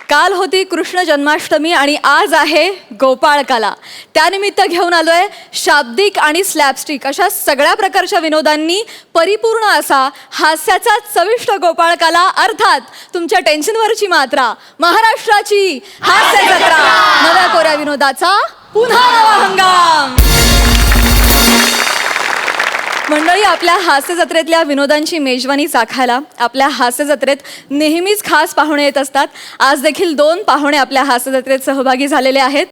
काल होती कृष्ण जन्माष्टमी आणि आज आहे गोपाळकाला. त्यानिमित्त घेऊन आलोय शाब्दिक आणि स्लॅपस्टिक अशा सगळ्या प्रकारच्या विनोदांनी परिपूर्ण असा हास्याचा चविष्ट गोपाळकाला, अर्थात तुमच्या टेन्शनवरची मात्रा, महाराष्ट्राची हास्य जत्रा, नव्या कोऱ्या विनोदाचा पुन्हा नवा हंगाम. मंडळी, आपल्या हास्य जत्रेतल्या विनोदांची मेजवानी चाखायला आपल्या हास्य जत्रेत नेहमीच खास पाहुणे येत असतात. आज देखील 2 पाहुणे आपल्या हास्य जत्रेत सहभागी झालेले आहेत.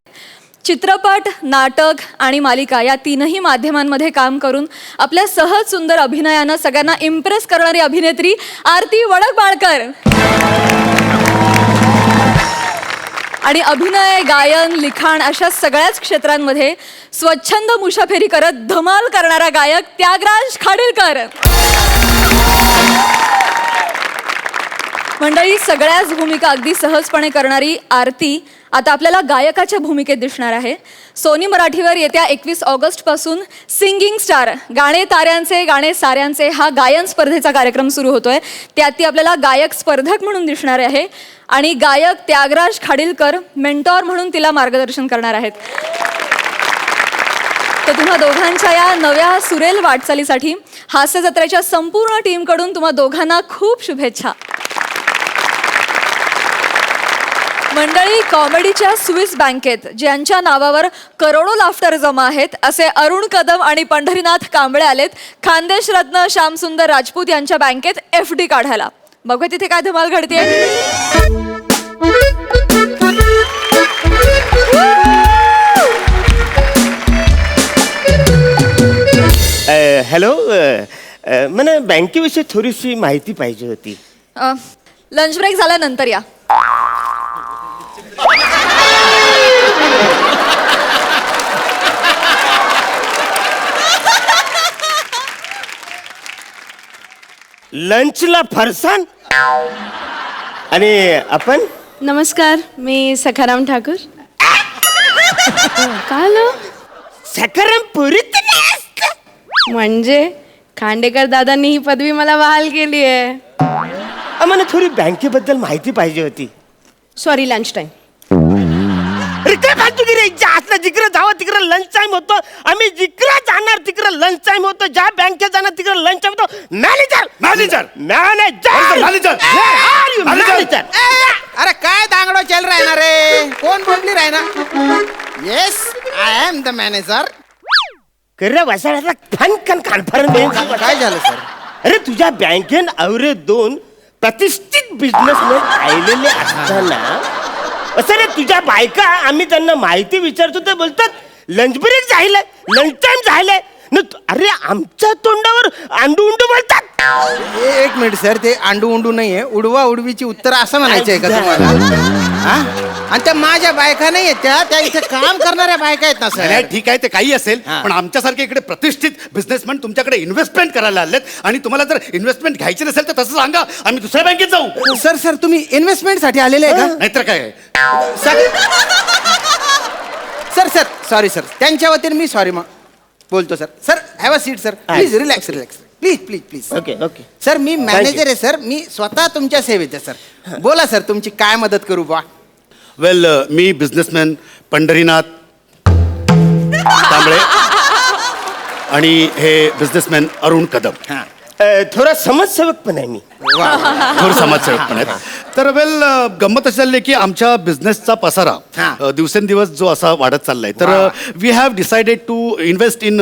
चित्रपट, नाटक आणि मालिका या 3ही माध्यमांमध्ये काम करून आपल्या सहज सुंदर अभिनयानं सगळ्यांना इम्प्रेस करणारी अभिनेत्री आरती वडकबाळकर आणि अभिनय, गायन, लिखाण अशा सगळ्याच क्षेत्रांमध्ये स्वच्छंद मुशाफेरी करत धमाल करणारा गायक त्यागराज खाडीलकर. मंडळी, सगळ्याच भूमिका अगदी सहजपणे करणारी आरती आता आपल्याला गायकाच्या भूमिकेत दिसणार आहे. सोनी मराठीवर येत्या 21 ऑगस्टपासून सिंगिंग स्टार, गाणे ताऱ्यांचे गाणे साऱ्यांचे हा गायन स्पर्धेचा कार्यक्रम सुरू होतोय. त्यात ती आपल्याला गायक स्पर्धक म्हणून दिसणार आहे आणि गायक त्यागराज खाडीलकर मेंटॉर म्हणून तिला मार्गदर्शन करणार आहेत. तर तुम्हा दोघांच्या या नव्या सुरेल वाटचालीसाठी हास्य जत्रेच्या संपूर्ण टीमकडून तुम्हा दोघांना खूप शुभेच्छा. मंडळी, कॉमेडीच्या स्विस बँकेत ज्यांच्या नावावर करोडो लाफ्टर जमा आहेत असे अरुण कदम आणि पंढरीनाथ कांबळे आलेत खानदेश रत्न श्यामसुंदर राजपूत यांच्या बँकेत FD काढायला. बघूया तिथे काय धमाल घडते. हॅलो, मला बँकेविषयी थोडीशी माहिती पाहिजे होती. लंच ब्रेक झाल्यानंतर या. लंचला फरसाण आणि आपण. नमस्कार, मी सखाराम ठाकूर. काल सखाराम पुरी म्हणजे खांडेकर दादांनी ही पदवी मला बहाल केली आहे. आम्हाला थोडी बँकेबद्दल माहिती पाहिजे होती. Sorry, lunch time. अरे काय फालतू की रे, जास्त जिकडे जावं तिकडे लंच टाइम होतो. आम्ही जिकडे जाणार तिकडे लंच टाइम होतो. ज्या बँकेत जाणार तिकडे लंच टाइम होतो. Manager manager manager manager manager. अरे काय दांगडो चल रहा है ना रे, कोण बोलली राय ना. Yes, I am the manager. कर वसाड्याचा फनकन कॉन्फरन्स. काय झालं सर? अरे तुझ्या बँकेन अवरे 2 प्रतिष्ठित बिझनेसमॅन आलेले असताना असं रे तुझ्या बायका, आम्ही त्यांना माहिती विचारतो ते बोलतात लंच ब्रेक झालंय, लंच टाइम झालंय. अरे आमच्या तोंडावर अंडू उंडू बोलतात. एक मिनिट सर, ते अंडू उंडू नाहीये, उडवा उडवीची उत्तर असं म्हणायचंय का तुम्हाला? आणि त्या माझ्या बायका नाही आहेत, त्या इथे काम करणाऱ्या बायका आहेत ना सर. ठीक आहे, ते काही असेल, पण आमच्यासारखे इकडे प्रतिष्ठित बिझनेसमॅन तुमच्याकडे इन्व्हेस्टमेंट करायला आलेत आणि तुम्हाला जर इन्व्हेस्टमेंट घ्यायची नसेल तर तसं सांगा, आम्ही दुसऱ्या बँकेत जाऊ. सर तुम्ही इन्व्हेस्टमेंट साठी आलेले आहे का? नाहीतर काय. सर सॉरी सर, त्यांच्या वतीने मी सॉरी बोलतो sir. Sir have a seat sir, please relax please. Okay okay sir, me manager आहे सर, मी स्वतः तुमच्या सेवेत आहे सर. बोला सर, तुमची काय मदत करू बा? वेल, मी बिझनेसमॅन पंढरीनाथ कांबळे आणि हे बिझनेसमॅन अरुण कदम. थोडा समाजसेवक पण आहे मी. थोर समाजसेवक पण आहेत. तर वेल, गंमत अशी चालली की आमच्या बिझनेसचा पसारा दिवसेंदिवस जो असा वाढत चाललाय, तर we have decided to invest in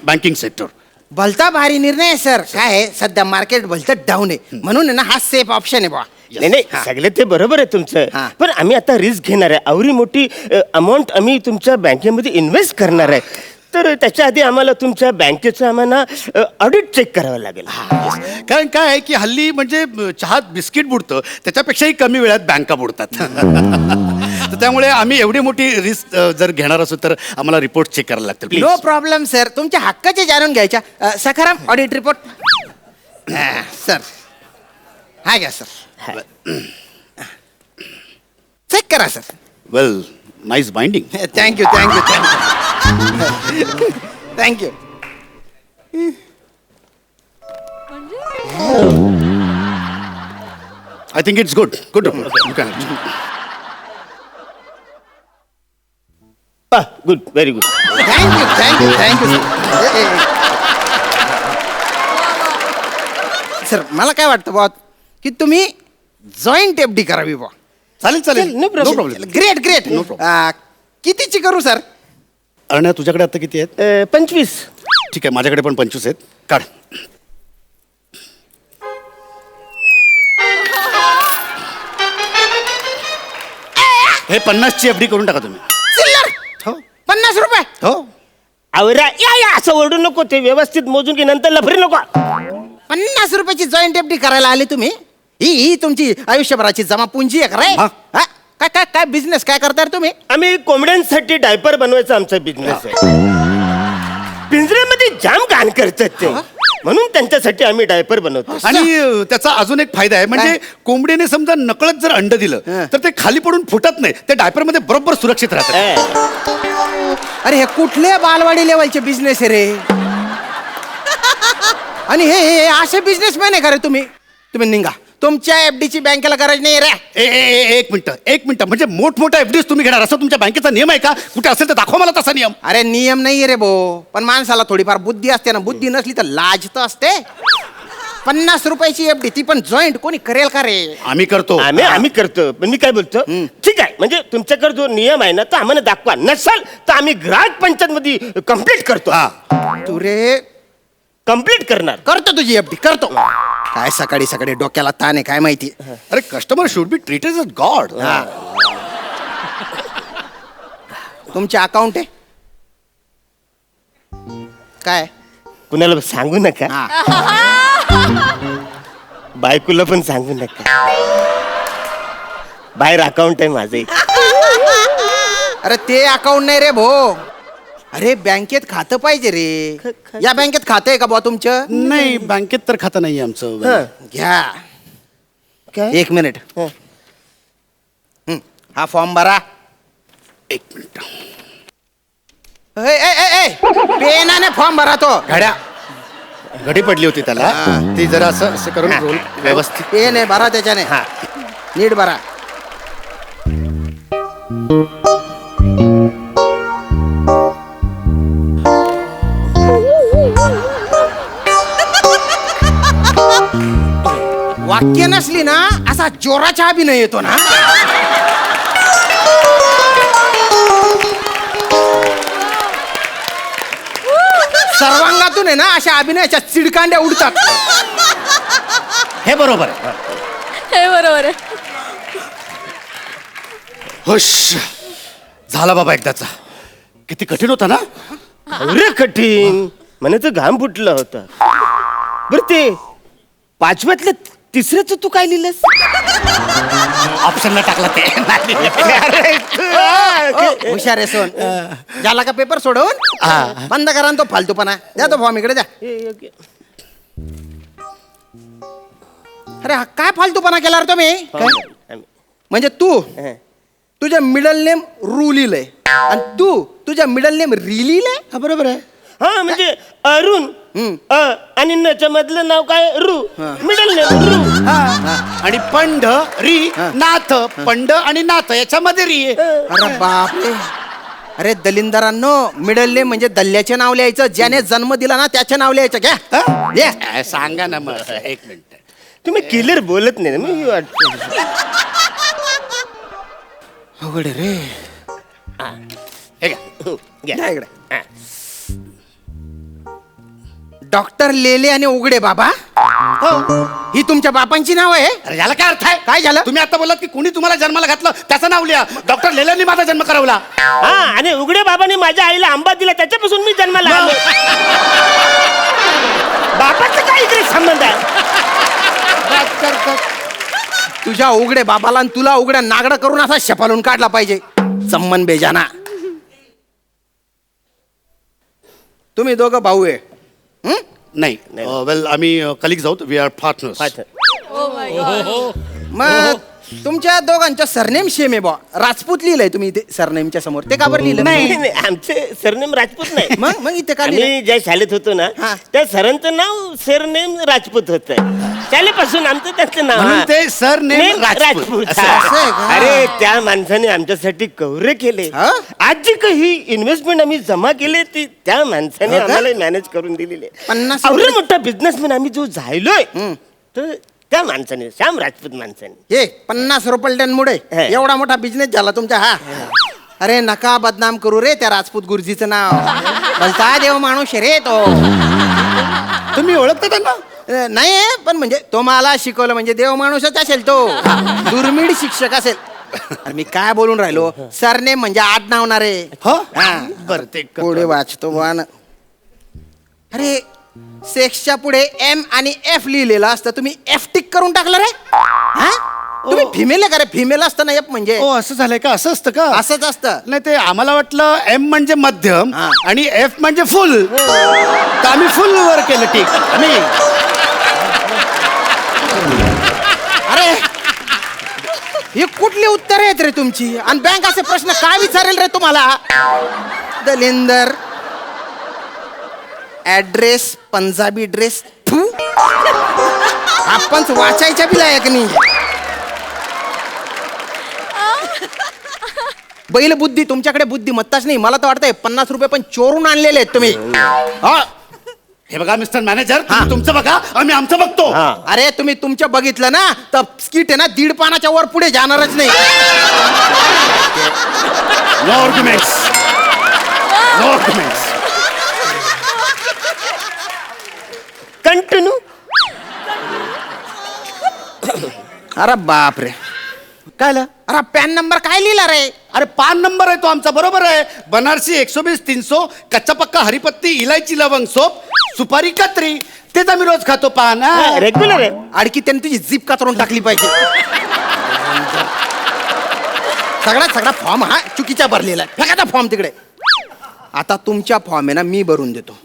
banking sector. भलता भारी निर्णय आहे सर. काय आहे, सध्या मार्केट भलतं डाऊन आहे, म्हणून आहे ना हा सेफ ऑप्शन आहे बा. नाही सगळे ते बरोबर आहे तुमचं, पण आम्ही आता रिस्क घेणार आहे. आवरी मोठी अमाऊंट आम्ही तुमच्या बँकेमध्ये इन्व्हेस्ट करणार आहे. तर त्याच्या आधी आम्हाला तुमच्या बँकेचं आम्हाला ऑडिट चेक करावं लागेल. कारण काय आहे की हल्ली म्हणजे चहात बिस्किट बुडतं त्याच्यापेक्षाही कमी वेळात बँका बुडतात. तर त्यामुळे आम्ही एवढी मोठी रिस्क जर घेणार असू तर आम्हाला रिपोर्ट चेक करायला लागतील. नो प्रॉब्लेम सर, तुमच्या हक्काचे जाणून घ्यायच्या. Sakharam, audit report. सर हा घ्या सर, चेक करा sir. Well, nice binding. Thank you. Thank you. I think it's good. Good report. You can. Good, very good. Thank you sir. मला काय वाटतं बॉ की तुम्ही जॉईंट FD करावी बॉ. चालेल चालेल, No problem. Problem. Great No problem. कितीची करू सर? अरण्या, तुझ्याकडे आता किती आहेत? 25. ठीक आहे, माझ्याकडे पण 25 आहेत. काढ. हे 50ची FD करून टाका तुम्ही. चिल्लर हो 50 रुपये. हो. आवरा या असं ओरडू नको, ते व्यवस्थित मोजून की नंतर लफरी नको. 50 रुपयाची जॉईंट FD करायला आले तुम्ही? ही तुमची आयुष्यभराची जमा पुंजी आहे खरं? हा. काय काय काय बिझनेस काय करताय रे तुम्ही? आम्ही कोंबड्यांसाठी डायपर बनवायचा आमचा बिझनेस आहे. पिंजऱ्यामध्ये जाम घाण करतात ते, म्हणून त्यांच्यासाठी आम्ही डायपर बनवतो. आणि त्याचा अजून एक फायदा आहे, म्हणजे कोंबडीने समजा नकळत जर अंड दिलं तर ते खाली पडून फुटत नाही, ते डायपर मध्ये बरोबर सुरक्षित राहतात. ए, अरे हे कुठल्या बालवाडी लेवलचे बिझनेस आहे रे? आणि हे असे बिझनेसमॅन आहे का रे तुम्ही? तुम्ही निघा, तुमच्या FDची बँकेला गरज नाही रे. एक मिनिट, म्हणजे मोठमोठ्या FDs तुम्ही घेणार असं तुमच्या बँकेचा नियम आहे का? कुठे असेल तर दाखवा मला तसा नियम. अरे नियम नाहीये रे भाऊ, पण माणसाला थोडीफार बुद्धी असते ना. बुद्धी नसली तर लाज तर असते. 50 रुपयाची FD, ती पण जॉईंट, कोणी करेल का रे? आम्ही करतो. आम्ही करतो. पण मी काय बोलतो, ठीक आहे, म्हणजे तुमच्याकडे जो नियम आहे ना तो आम्हाला दाखवा. नसाल तर आम्ही ग्राहक पंचायत मध्ये कम्प्लीट करतो. हा. तू रे कम्प्लीट करणार. करतो तुझी FD करतो. काय सकाळी सकाळी डोक्याला ताण आहे काय माहिती. अरे customer should be treated as god. तुमचे अकाउंट आहे काय? कुणाला सांगू नका, बायकोला पण सांगू नका. बाहेर अकाउंट आहे माझं एक. अरे ते अकाउंट नाही रे भो. अरे बँकेत खातं पाहिजे रे. या बँकेत खातं आहे का बुवा तुमचं? नाही, बँकेत तर खातं नाहीये आमचं. घ्या काय? 1 मिनिट. हा फॉर्म भरा. 1 मिनिट. पेनाने फॉर्म भरा तो. घडी पडली होती त्याला, ती जरा असं करून रोल व्यवस्थित. पेन आहे भरा त्याच्याने. नीट भरा. वाक्य नसली ना असा जोराचा अभिनय येतो ना. सर्वांगातून आहे ना अशा अभिनयाच्या चिडकांड्या उडतात. हे बरोबर आहे. हे बरोबर आहे. हुश, झाला बाबा एकदाचा. किती कठीण होता ना. अरे कठीण, म्हणे तर घाम फुटला होता. बर ते 5व्यातलं 3रंच तू काय लिहिलंस? ऑप्शनला टाकला ते. हुशार आहे सोन. झाला का पेपर सोडवून? बंद करा ना तो फालतूपणा. द्या तो फॉर्म इकडे द्या. अरे हा काय फालतूपणा केला रे तुम्ही? म्हणजे तू तुझ्या मिडल नेम रू लिहिलंय आणि तू तुझ्या मिडल नेम री लिहिलंय. बरोबर आहे. हा म्हणजे अरुण आणि नच्या मधलं नाव काय रू, मिडल नेम रू. आणि पंड री नाथ, पंड आणि नाथ याच्यामध्ये री आहे. अरे बापरे. अरे दलिंदरांनो, मिडल नेम म्हणजे दल्ल्याचे नाव लिहायचं. ज्याने जन्म दिला ना त्याचे नाव लिहायचं. घ्या. सांगा ना मग. 1 मिनिट. तुम्ही क्लिअर बोलत नाही ना, मी वाटतं. अवघड आहे रे. हे घ्या. घ्या. इकडे. डॉक्टर लेले आणि उघडे बाबा, ही तुमच्या बापांची नाव आहे? अरे याला काय अर्थ आहे? काय झालं? तुम्ही आता बोलत की कुणी तुम्हाला जन्माला घातलं त्याचं नाव लिहा. डॉक्टर लेल्यांनी माझा जन्म करवला. हा, आणि उघडे बाबाने माझ्या आईला आंबा दिला, त्याच्यापासून मी जन्माला आलो. बापाचं काय इकडे संबंध आहे? तुझ्या उघडे बाबाला आणि तुला उघड्या नागडा करून असा शपालून काढला पाहिजे. चम्मन बेजाना. तुम्ही दोघं भाऊ आहे? नाही, वेल आम्ही कलिग्स आहोत. We are partners. मग तुमच्या दोघांच्या सरनेम सेम आहे बा. राजपूत लिहिलंय तुम्ही इथे सरनेमच्या समोर, ते का बरं लिहिलं? नाही, आमचे सरनेम राजपूत नाही. मग इथे का लिहिलंय? आम्ही ज्या शाळेत होतो ना हा. त्या सरांचं नाव सरनेम राजपूत होतं. शाळेपासून आमचं त्यांचं नाव म्हणून हा. ते सरनेम नेम राजपूत. असं आहे का? अरे त्या माणसाने आमच्यासाठी कवरे केले. हा? आज जी काही इन्व्हेस्टमेंट आम्ही जमा केली ती त्या माणसाने हो का? आम्हाला मॅनेज करून दिलेली आहे. 50 एवढा मोठा बिझनेसमॅन आम्ही जो झालोय तर त्या माणसाने, श्याम राजपूत माणसाने. हे 50 रुपयांमुळे हे. एवढा मोठा बिझनेस झाला तुमचा हा. अरे नका बदनाम करू रे त्या राजपूत गुरुजीचं नाव. भलता देव माणूस रे तो. तुम्ही ओळखता त्यांना? नाही पण म्हणजे तो मला शिकवलं म्हणजे देव माणूसच असेल तो. दुर्मिळ शिक्षक असेल. अरे मी काय बोलून राहिलो, सरनेम म्हणजे आडनाव ना रे. हा हा. बरं ते पुढे वाचतो वान. अरे सेक्सच्या पुढे एम आणि एफ लिहिलेलं असतं, तुम्ही एफ टिक करून टाकलं रे. हा तुम्ही फिमेल आहे का रे? फिमेल असतं ना एफ म्हणजे. ओ असं झालंय का? असं असतं का? असंच असतं. नाही ते आम्हाला वाटलं एम म्हणजे मध्यम हा. आणि एफ म्हणजे फुल, तर आम्ही फुल वर केलं टिक. नाही अरे ही कुठली उत्तर आहेत रे तुमची? आणि बँक असे प्रश्न काय विचारेल रे तुम्हाला? दलिंदर ऍड्रेस पंजाबी ड्रेस. आपण वाचायच्या बी लायक नाही. बैल बुद्धी तुमच्याकडे बुद्धिमत्ताच नाही. मला तर वाटतंय 50 रुपये पण चोरून आणलेले आहेत तुम्ही. हा. हे बघा मिस्टर मॅनेजर, तुम्ही तुमचं बघा, आम्ही आमचं बघतो. अरे तुम्ही तुमचं बघितलं ना तर स्किट आहे ना 1.5 पानाच्या वर पुढे जाणारच नाही. No arguments, no arguments. Continue. अरे बाप रे, काय आलं? अरे पॅन नंबर काय लिहिला रे? अरे पान नंबर आहे तो आमचा, बरोबर आहे. बनारसी 120 300, कच्चा पक्का हरिपत्ती, इलायची लवंग सोप, सुपारी कत्री. तेच आम्ही रोज खातो पान. हा. रेग्युलर आहे. आणखी त्यांनी तुझी जीप कातरून टाकली पाहिजे. सगळा फॉर्म हा चुकीचा भरलेला आहे. फेका फॉर्म तिकडे. आता तुमच्या फॉर्म आहे ना मी भरून देतो.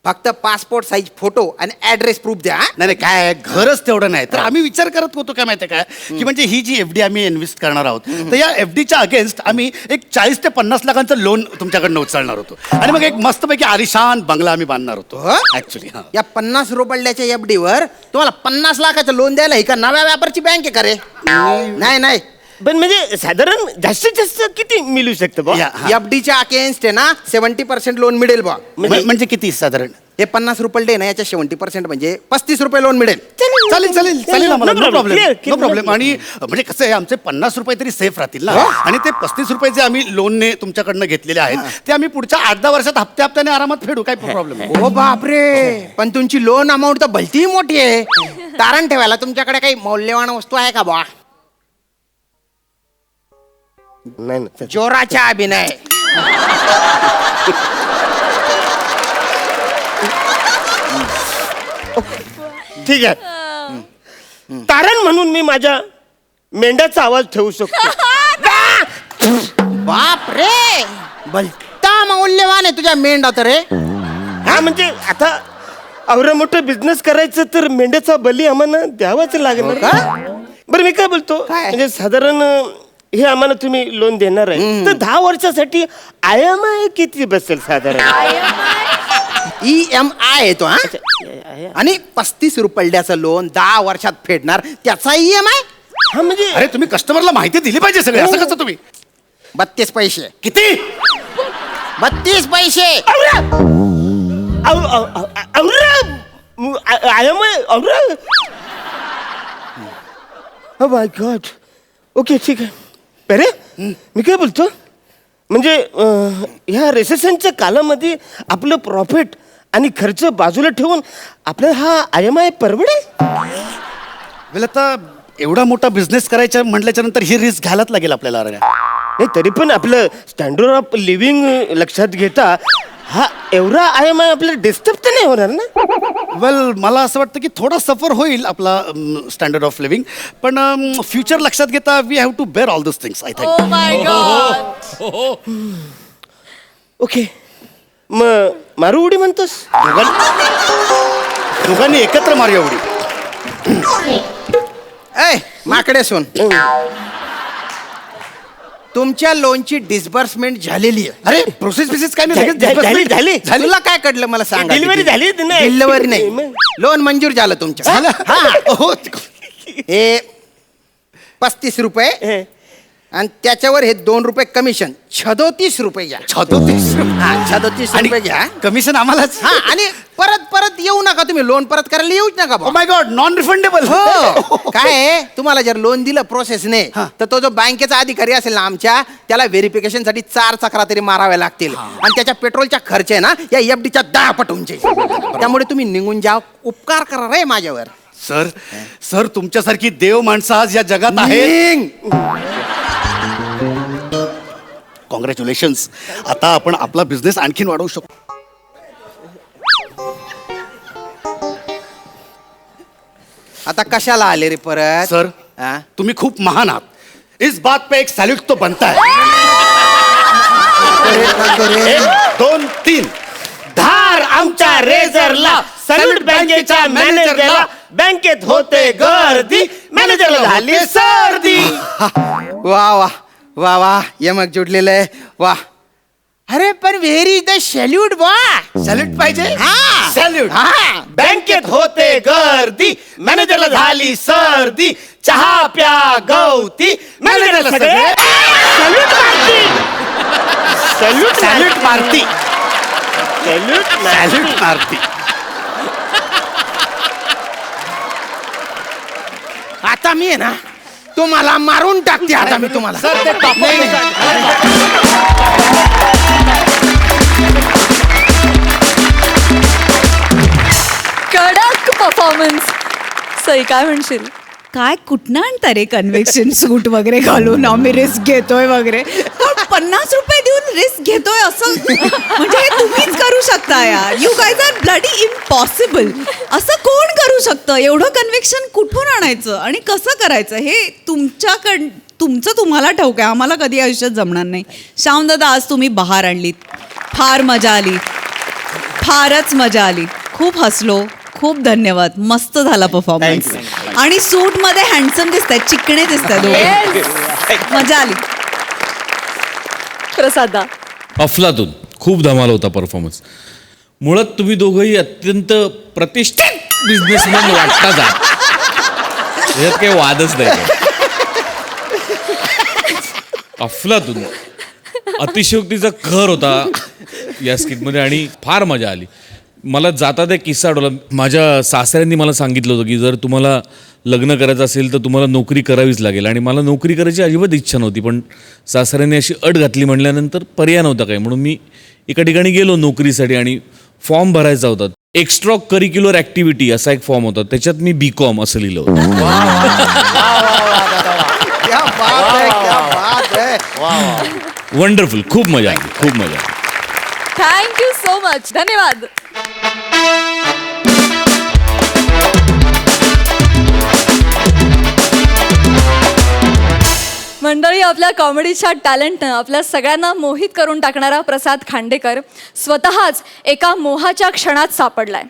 फक्त पासपोर्ट साईज फोटो आणि ऍड्रेस प्रूफ द्या. नाही नाही, काय आहे, घरच तेवढं नाही. तर आम्ही विचार करत होतो काय माहितीये काय, की म्हणजे ही जी एफडी आम्ही इन्व्हेस्ट करणार आहोत, तर या एफडीच्या अगेन्स्ट आम्ही एक 40 ते 50 लाखांचं लोन तुमच्याकडनं उचलणार होतो आणि मग एक मस्तपैकी आलिशान बंगला आम्ही बांधणार होतो. हो? ऍक्च्युली हा. या 50 रुपयाच्या एफडी वर तुम्हाला 50 लाखाचं लोन द्यायला ही का नव्या व्यापारची बँक आहे का रे? नाही पण म्हणजे साधारण जास्तीत जास्त किती मिळू शकतं बा? या, हा. एफडीच्या अगेन्स्ट आहे ना 70% लोन मिळेल बा. म्हणजे किती साधारण? हे 50 रुपये डे ना याच्या 70% म्हणजे 35 रुपये लोन मिळेल. चालेल चालेल चालेल आम्हाला, No no problem. Problem, Clear, no clear. Problem. आणि म्हणजे कसं आहे, आमचे 50 रुपये तरी सेफ राहतील ना. आणि ते 35 रुपये जे आम्ही लोनने तुमच्याकडनं घेतलेले आहेत ते आम्ही पुढच्या 8-10 वर्षात हप्त्याने आरामात फेडू. काय प्रॉब्लेम आहे? ओ बापरे, पण तुमची लोन अमाऊंट तर भलती मोठी आहे. तारण ठेवायला तुमच्याकडे काही मौल्यवान वस्तू आहे का बा? नाही ना. जोराचा अभिनय. ठीक आहे. तारण म्हणून मी माझ्या मेंढ्याचा आवाज ठेवू शकतो. बाप रे, भलता मौल्यवान आहे तुझ्या मेंढा तर रे. हा म्हणजे आता एवढं मोठं बिझनेस करायचं तर मेंढ्याचा बली आम्हाला द्यावाच लागणार का? बरं मी काय बोलतो, काय? म्हणजे साधारण हे आम्हाला तुम्ही लोन देणार आहे तर 10 वर्षासाठी IMI किती बसेल साधारण? EMI आहे तो हा. आणि 35 रुपयाचं लोन 10 वर्षात फेडणार त्याचा EMI. हा म्हणजे अरे तुम्ही कस्टमरला माहिती दिली पाहिजे सगळे. असं कसं तुम्ही? 32 पैसे. किती? 32 पैसे. माय गॉड. ओके ठीक आहे. अरे मी काय बोलतो, म्हणजे ह्या रेसेशनच्या कालामध्ये आपलं प्रॉफिट आणि खर्च बाजूला ठेवून आपल्याला हा IMI परवडेल? वेल आता एवढा मोठा बिझनेस करायचा म्हटल्याच्या नंतर ही रिस्क घ्यायलाच लागेल आपल्याला. नाही तरी पण आपलं स्टँडर्ड ऑफ लिव्हिंग लक्षात घेता हा एवढा IMI आपल्याला डिस्टर्ब तर नाही होणार ना? वेल मला असं वाटतं की थोडा सफर होईल आपला स्टँडर्ड ऑफ लिव्हिंग, पण फ्युचर लक्षात घेता we have to bear all this things I think. Oh my god. Okay मग मारू उडी म्हणतोस? दोघांनी एकत्र मारूया उडी. ऐ माकडे सोन तुमच्या लोनची डिस्बर्समेंट झालेली आहे. अरे प्रोसेस बिसेस काय नाही झाली तुला काय कळलं मला सांग. डिलिव्हरी झाली नाही. डिलिव्हरी नाही, लोन मंजूर झालं तुमचं. हो हे 35 रुपये आणि त्याच्यावर हे 2 रुपये कमिशन, 36 रुपये घ्या. 36 रुपये घ्या. कमिशन आम्हालाच. हा, आणि परत परत येऊ नका तुम्ही, लोन परत करायला येऊच नका ओ बुवा. माय गॉड, नॉन रिफंडेबल. हो. काय आहे, तुम्हाला जर लोन दिलं प्रोसेसने तर तो जो बँकेचा अधिकारी असेल ना आमच्या, त्याला व्हेरिफिकेशन साठी 4 चक्रा तरी माराव्या लागतील आणि त्याच्या पेट्रोलच्या खर्च आहे ना या FD च्या 10 पट उंची. त्यामुळे तुम्ही निघून जा, उपकार करा रे माझ्यावर. सर तुमच्यासारखी देव माणसं आज या जगात आहेत. कॉंग्रॅच्युलेशन्स. आता आपण आपला बिझनेस आणखीन वाढवू शकतो. आता कशाला आले रे परत? सर हा? तुम्ही खूप महान आहात. इस बात पे एक सॅल्यूट तो बनता है. 1 2 3. धार आमच्या रेझरला, सॅल्यूट बँकेच्या मॅनेजरला, बँकेत होते गर्दी, मॅनेजरला झाली सर्दी. वा वा वा वा, यमक जुडलेलं आहे. वा, अरे पण व्हेरी इज द सॅल्यूट बॉ. सॅल्यूट पाहिजे. हा सॅल्यूट. हा, बँकेत होते गर्दी, मॅनेजरला झाली सर्दी, चहा प्या गवती, मॅनेजरला सगळे सॅल्यूट मारती. सॅल्यूट सॅल्यूट मारती. सॅल्यूट मारती. आता मी आहे ना तुम्हाला मारून टाकते. आता मी तुम्हाला सर ते नाही, नाही. कडक परफॉर्मन्स. सई काय म्हणशील? काय कुठनं आणता रे कन्व्हेक्शन सूट वगैरे घालून आम्ही रिस्क घेतोय वगैरे. पण 50 रुपये देऊन रिस्क घेतोय असं म्हणजे हे तुम्हीच करू शकता यार. You guys are bloody impossible. असं कोण करू शकतं? एवढं कन्व्हेक्शन कुठून आणायचं आणि कसं करायचं हे तुमचं तुम्हाला ठाऊक आहे. आम्हाला कधी आयुष्यात जमणार नाही. श्यामदादा आज तुम्ही बहार आणलीत, फार मजा आली, फारच मजा आली. खूप हसलो. खूप धन्यवाद. मस्त झाला परफॉर्मन्स. आणि सूट मध्ये हँडसम दिसतायत, चिकणे दिसतायत दोघे. मजा आली. प्रसादा. अफलातून खूप धमाल होता परफॉर्मन्स. मुळात तुम्ही दोघंही अत्यंत प्रतिष्ठित बिझनेसमॅन वाटता जात, याच्यात काही वादच नाही. अफलातून अतिशयोक्तीचा कहर होता या स्किटमध्ये आणि फार मजा आली. मला जाता त्या किस्सा आठवला. माझ्या सासऱ्यांनी मला सांगितलं होतं की जर तुम्हाला लग्न करायचं असेल तर तुम्हाला नोकरी करावीच लागेल. आणि मला नोकरी करायची अजिबात इच्छा नव्हती, पण सासऱ्यांनी अशी अट घातली म्हणल्यानंतर पर्याय नव्हता काय, म्हणून मी एका ठिकाणी गेलो नोकरीसाठी आणि फॉर्म भरायचा होता. एक्स्ट्रा करिक्युलर ॲक्टिव्हिटी असा एक फॉर्म होता, त्याच्यात मी BCom असं लिहिलं होतं. क्या बात है, क्या बात है. वंडरफुल. खूप मजा आली, खूप मजा आली. Thank you so much. धन्यवाद. मंडळी, आपल्या कॉमेडीच्या टॅलेंटनं आपल्या सगळ्यांना मोहित करून टाकणारा प्रसाद खांडेकर स्वतःच एका मोहाच्या क्षणात सापडलाय.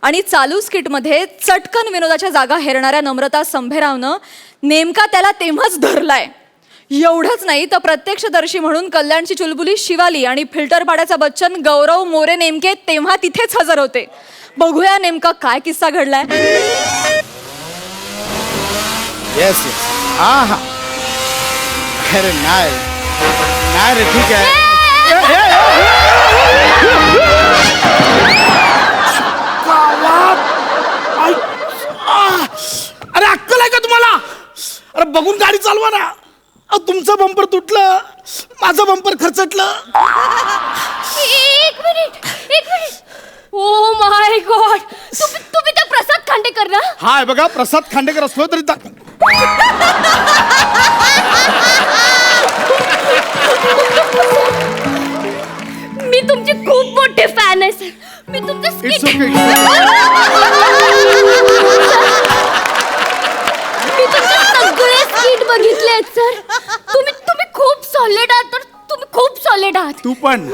आणि चालू स्किटमध्ये चटकन विनोदाच्या जागा हेरणाऱ्या नम्रता संभेरावनं नेमका त्याला तेव्हाच धरलाय. एवढंच नाही तर प्रत्यक्षदर्शी म्हणून कल्याणची चुलबुली शिवाली आणि फिल्टर पाड्याचा बच्चन गौरव मोरे नेमके तेव्हा तिथेच हजर होते. बघूया नेमका काय किस्सा घडलाय. Yes yes. हा हा. अरे नाही नाही रे, ठीक आहे. अरे अक्कल आहे का तुम्हाला? अरे बघून गाडी चालवा ना. तुमचं बंपर तुटलं, माझं बंपर खरचटलं. एक मिनिट. ओ माय गॉड, तुम्ही त्या प्रसाद खांडेकर ना? हाय बघा, प्रसाद खांडेकर असलो तरी मी तुमची खूप मोठी फॅन आहे सर. मी तुमचं It's skit- okay. मी तुमचे सगळे स्किट बघितलेत सर. तुम्ही खूप सॉलिड आहात. तर तुम्ही खूप सॉलिड आहात. तू पण.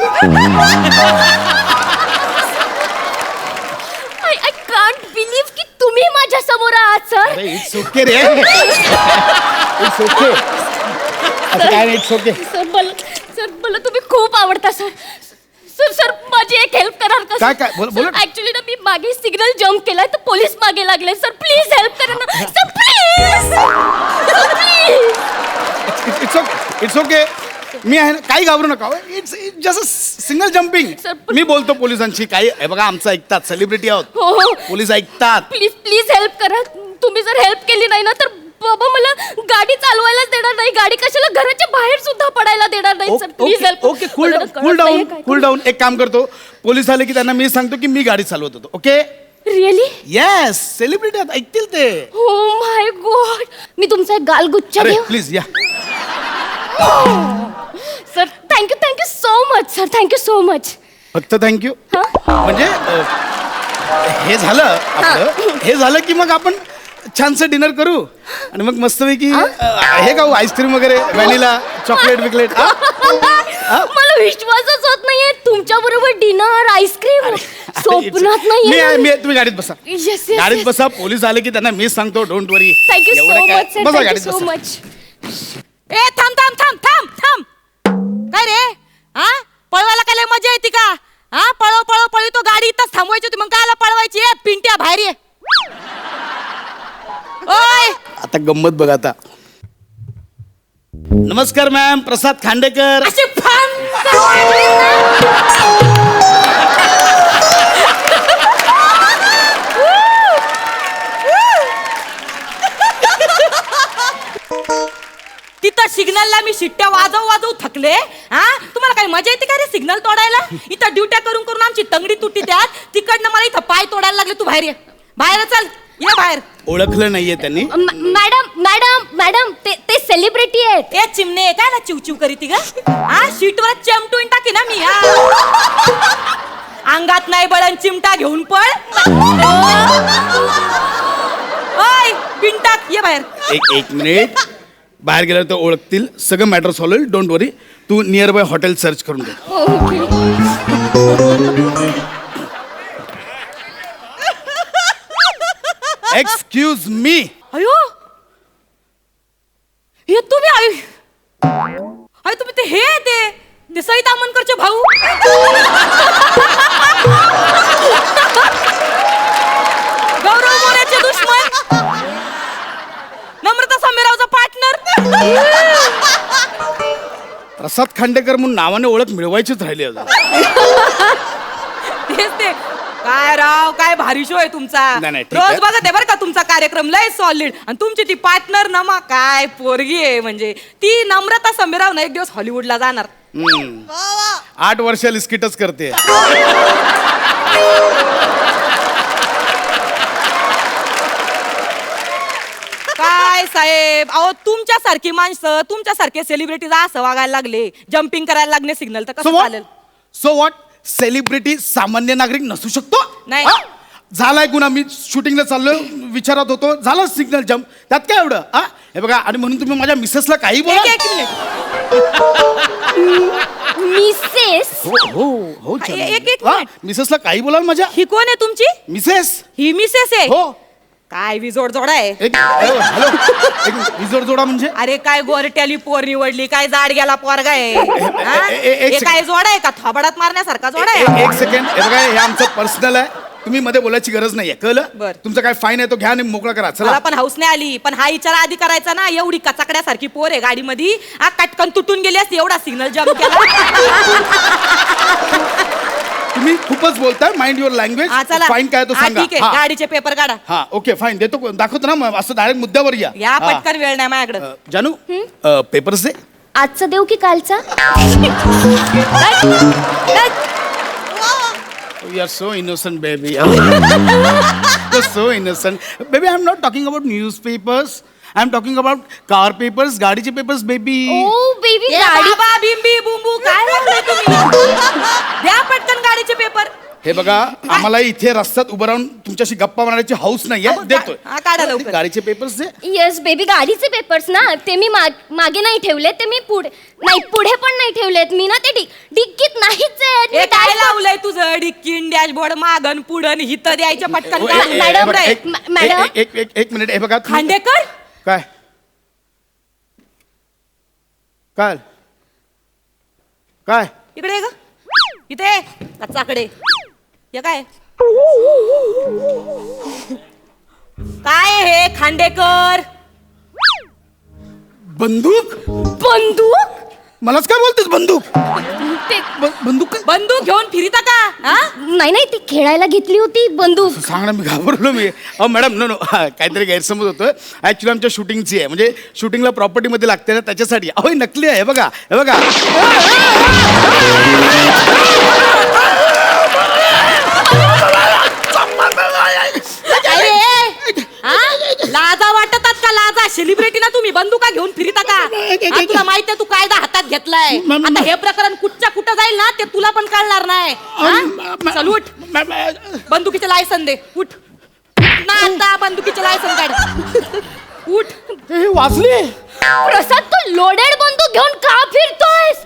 आय कांट बिलीव्ह की तुम्ही माझ्या समोर आहात sir. Sir it's okay ray it's okay असं काय नाही इट्स ओके सर मला तुम्ही खूप आवडता सर सर सर माझी एक हेल्प कराल का काय? बोला. ऍक्च्युली ना मी मागे सिग्नल जम्प केलाय तर पोलीस मागे लागले सर प्लीज हेल्प करा ना sir please please it's okay मी आहे ना काही घाबरू नका it's just single jumping Sir, मी बोलतो पोलिसांशी काही हे बघा आमचं ऐकतात सेलिब्रिटी आहोत हो पोलीस ऐकतात प्लीज प्लीज हेल्प करा तुम्ही जर हेल्प केली नाही ना तर बाबा मला गाडी चालवायलाच देणार नाही गाडी कशाला घराच्या बाहेर सुद्धा पडायला देणार नाही sir please help okay cool down एक काम करतो पोलीस आले की त्यांना मी सांगतो की मी गाडी चालवत होतो ओके रिअली येस सेलिब्रिटी ऐकतील ते हो माय गॉड मी तुमचा एक गालगुच्छ अरे देऊ प्लीज या sir thank you so much sir thank you so much फक्त थँक्यू म्हणजे हे झालं आपलं हे झालं की मग आपण छानसं डिनर करू आणि मग मस्तपैकी हे खाऊ आईस्क्रीम वगैरे व्हॅनिला चॉकलेट बिकलेट मला विश्वासच होत नाहीये तुमच्या बरोबर डिनर आईस्क्रीम स्वप्नात नाहीये मी तुम्ही गाडीत बसा येस गाडीत बसा पोलीस आले की त्यांना मी सांगतो don't worry thank you so much sir बसा थँक्यू गाडीत सो बसा मच ए थांब थांब थांब थांब थांब काय रे हा पळवायला काय लय मजा येते का हा पळव पळव पळवी तो गाडी इथंच थांबवायची होती मग कायला पळवायची ए पिंट्या बाहेर ये ओय आता गंमत बघा आता नमस्कार मॅम प्रसाद खांडेकर अशी फान तिथं सिग्नलला मी शिट्ट्या वाजवू थकले हा तुम्हाला काही मजा येते का रे सिग्नल तोडायला इथं ड्युट्या करून करून आमची तंगडी तुटी त्यात तिकडनं मला इथं पाय तोडायला लागले तू बाहेर ये बाहेर चल ये बाहेर ओळखलं नाहीये त्यांनी मॅडम मॅडम मॅडम ते सेलिब्रिटी आहेत ए चिमणे काय ना चिवचिव करीती ग हा शीटवर चमटून टाकी ना मी हा अंगात नाही बळण चिमटा घेऊन पळ ओय बिनटाक ये बाहेर एक मिनिट बाहेर गेल्यावर तर ओळखतील सगळं मॅटर सॉल्व होईल डोंट वरी तू नियर बाय हॉटेल सर्च करून घे एक्सक्यूज मी अयो हे तुम्ही आई अरे तुम्ही ते हे ते सई तामणकरचे भाऊ गौरव मोरेचे दुश्मन नम्रता समीरावचा पार्टनर प्रसाद खांडेकर म्हणून नावाने ओळख मिळवायचीच राहिली अजून तेच ते काय राव काय भारी शो आहे तुमचा नाही, नाही, ठीक आहे. रोज बघत आहे बरं का तुमचा कार्यक्रम लय सॉलिड आणि तुमची ती पार्टनर नमा काय पोरगी आहे म्हणजे ती नम्रता समीराव ना एक दिवस हॉलिवूडला जाणार 8 वर्ष लिस्किटच करते काय साहेब अहो तुमच्यासारखी माणसं तुमच्यासारखे सेलिब्रिटीज असं वागायला लागले जम्पिंग करायला लागले सिग्नल तर कसं चालेल सो वॉट सेलिब्रिटी सामान्य नागरिक नसू शकतो नाही. हा? झालाय गुन्हा मी शूटिंगला चाललोय विचारत होतो झालं सिग्नल जम्प त्यात काय एवढं हा हे बघा आणि म्हणून तुम्ही माझ्या मिसेसला काही बोला एक मिनिट मिसेस हो एक मिनिट. मिसेसला काही बोला माझ्या ही कोण आहे तुमची मिसेस ही मिसेस आहे हो काय विजोड जोडा आहे एक हॅलो एक विजोड जोडा म्हणजे अरे काय गोरट्याली पोर निवडली काय जाड गेला पोरगा आहे हा? एक हे काय जोड आहे का थोबाडात मारण्यासारखा जोड आहे एक सेकंड हे बघा हे आमचं पर्सनल आहे तुम्ही मध्ये बोलायची गरज नाहीये कळलं बरं. तुमचा काय फाईन आहे तो घ्या आणि मोकळा करा चला मला पण हाऊस नाही आली पण हा विचार आधी करायचा ना एवढी कचाकड्यासारखी पोर आहे गाडीमध्ये हा कटकन तुटून गेली असती एवढा सिग्नल जम्प केला तुम्ही खूपच बोलताय माइंड युअर लँग्वेज हा, चला. फाईन काय तो हा, सांगा ठीक आहे हा. गाडीचे पेपर काढा हा ओके फाईन देतो दाखवतो ना मग असं डायरेक्ट मुद्द्यावर या या हा. पटकन वेळ नाही माझ्याकडे जानू पेपर्स दे आजचा देऊ की कालचा you are so innocent baby You're so innocent. Baby, I'm not talking about newspapers. I'm talking about car papers, गाडीचे पेपर्स बेबी ओ बेबी ए गाडी बाबा, बिंबी बुंबू काय म्हणताय तुम्ही द्या पटकन गाडीचे पेपर हे बघा आम्हाला इथे रस्त्यात उभं राहून तुमच्याशी गप्पा मारण्याची हौस नाहीये देतोय हा, काढा लवकर. गाडीचे पेपर्स दे. येस बेबी गाडीचे पेपर्स ना ते मी मागे नाही ठेवले ते मी पुढे पण नाही ठेवलेत मी ना ते डिक्कीत नाहीच आहेत. हे मी काय dashboard- लावलंय तुझं डिक्कीन डॅशबोर्ड मागन पुढन हित द्यायच्या पटकन ए- ए- ए- मॅडम, हे बघा, एक- मॅडम. एक मिनिट हे बघा तुम्ही- खांडेकर काय काय काय इकडे ये ग इथे कच्चाकडे हे काय काय हे खांडेकर बंदूक बंदूक मलाच काय बोलतेस बंदूक ते बंदूक काय? बंदूक घेऊन फिरिता का हा नाही ती खेळायला घेतली होती बंदूक. सांग ना मी घाबरलो मी मॅडम नो काहीतरी गैरसमज होतोय ऍक्च्युली आमच्या शूटिंगची आहे म्हणजे शूटिंगला प्रॉपर्टीमध्ये लागते ना त्याच्यासाठी अहो ही नकली आहे हे बघा हे बघा अरे हा? लाजा वाटतात का लाजा सेलिब्रिटी ना तुम्ही बंदुका घेऊन फिरिता का हा, तुला माहितीये तू कायदा हातात घेतलाय आता हे प्रकरण कुठच्या कुठं जाईल ना ते तुला पण कळणार नाही हा? चल उठ बंदुकीचे लायसन दे उठ ना आता बंदुकीचे लायसन काढ उठ वाचली प्रसाद तू लोडेड बंदूक घेऊन का फिरतोयस?